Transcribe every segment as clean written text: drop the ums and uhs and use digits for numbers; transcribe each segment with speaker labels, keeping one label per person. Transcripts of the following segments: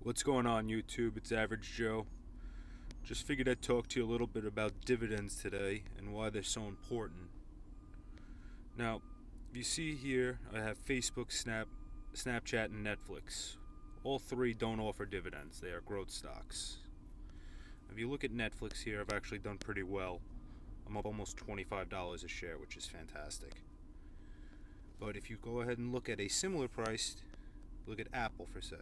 Speaker 1: What's going on, YouTube? It's Average Joe. Just figured I'd talk to you a little bit about dividends today and why they're so important. Now, you see here I have Facebook, Snapchat, and Netflix. All three don't offer dividends. They are growth stocks. If you look at Netflix here, I've actually done pretty well. I'm up almost $25 a share, which is fantastic. But if you go ahead and look at a similar price, look at Apple for a sec.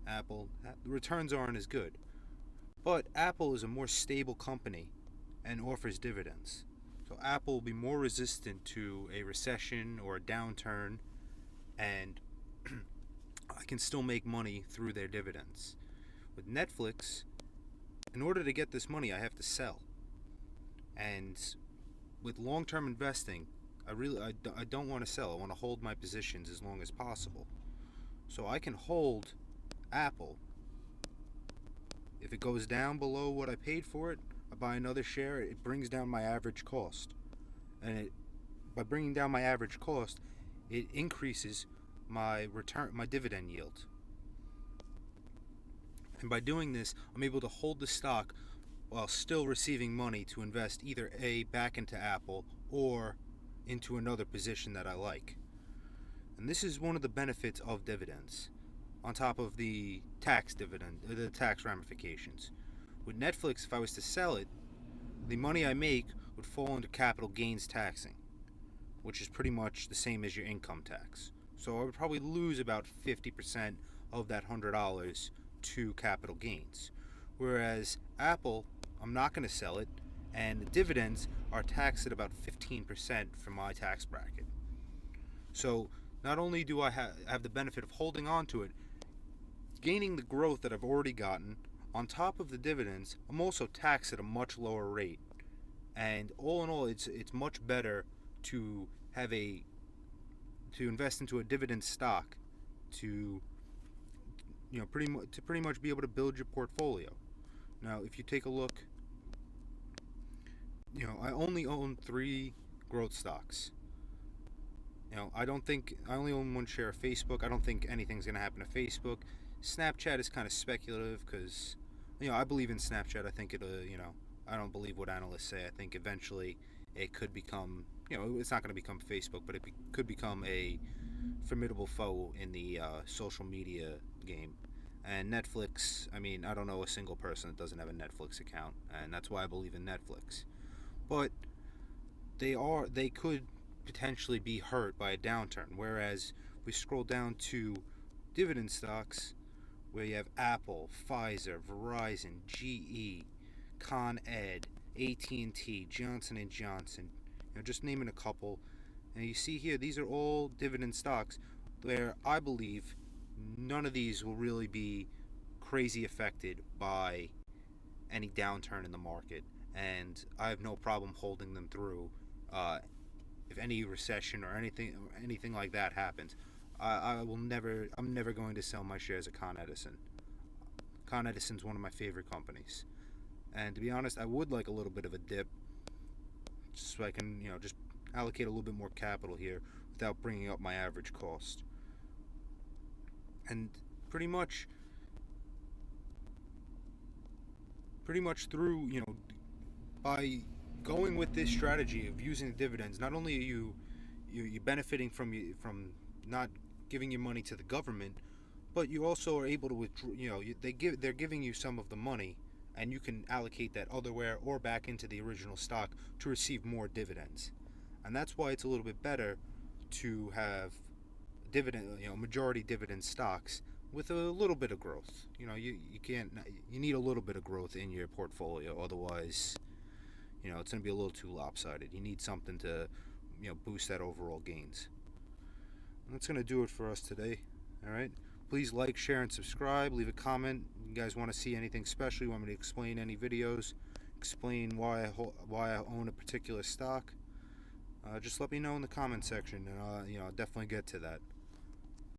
Speaker 1: Apple, the returns aren't as good. But Apple is a more stable company and offers dividends. So Apple will be more resistant to a recession or a downturn, and I can still make money through their dividends. With Netflix, in order to get this money, I have to sell. And with long-term investing, I don't want to sell. I want to hold my positions as long as possible. So I can hold Apple. If it goes down below what I paid for it, I buy another share. It brings down my average cost, and by bringing down my average cost, it increases my dividend yield. And by doing this, I'm able to hold the stock while still receiving money to invest either back into Apple or into another position that I like. And this is one of the benefits of dividends, on top of the tax ramifications. With Netflix, if I was to sell it, the money I make would fall into capital gains taxing, which is pretty much the same as your income tax. So I would probably lose about 50% of that $100 to capital gains. Whereas Apple, I'm not going to sell it, and the dividends are taxed at about 15% from my tax bracket. So not only do I have the benefit of holding on to it, gaining the growth that I've already gotten, on top of the dividends, I'm also taxed at a much lower rate. And all in all, it's much better to invest into a dividend stock to pretty much be able to build your portfolio. Now, if you take a look, I only own 3 growth stocks. I only own 1 share of Facebook. I don't think anything's going to happen to Facebook. Snapchat is kind of speculative because, I believe in Snapchat. I think I don't believe what analysts say. I think eventually it could become, it's not going to become Facebook, but it could become a formidable foe in the social media game. And Netflix, I don't know a single person that doesn't have a Netflix account, and that's why I believe in Netflix. But they could potentially be hurt by a downturn, whereas we scroll down to dividend stocks, where you have Apple, Pfizer, Verizon, GE, Con Ed, AT&T, Johnson & Johnson, just naming a couple. And you see here, these are all dividend stocks where I believe none of these will really be crazy affected by any downturn in the market, and I have no problem holding them through if any recession or anything like that happens. I'm never going to sell my shares at Con Edison. Con Edison's one of my favorite companies. And to be honest, I would like a little bit of a dip, just so I can, just allocate a little bit more capital here without bringing up my average cost. And pretty much through, by going with this strategy of using the dividends, not only are you benefiting from not giving your money to the government, but you also are able to withdraw. They're giving you some of the money, and you can allocate that otherwhere or back into the original stock to receive more dividends. And that's why it's a little bit better to have majority dividend stocks with a little bit of growth. You need a little bit of growth in your portfolio, otherwise it's going to be a little too lopsided. You need something to boost that overall gains. And that's going to do it for us today. All right, please like, share, and subscribe. Leave a comment. You guys want to see anything special? You want me to explain any videos, explain why I own a particular stock? Just let me know in the comment section, and I'll definitely get to that.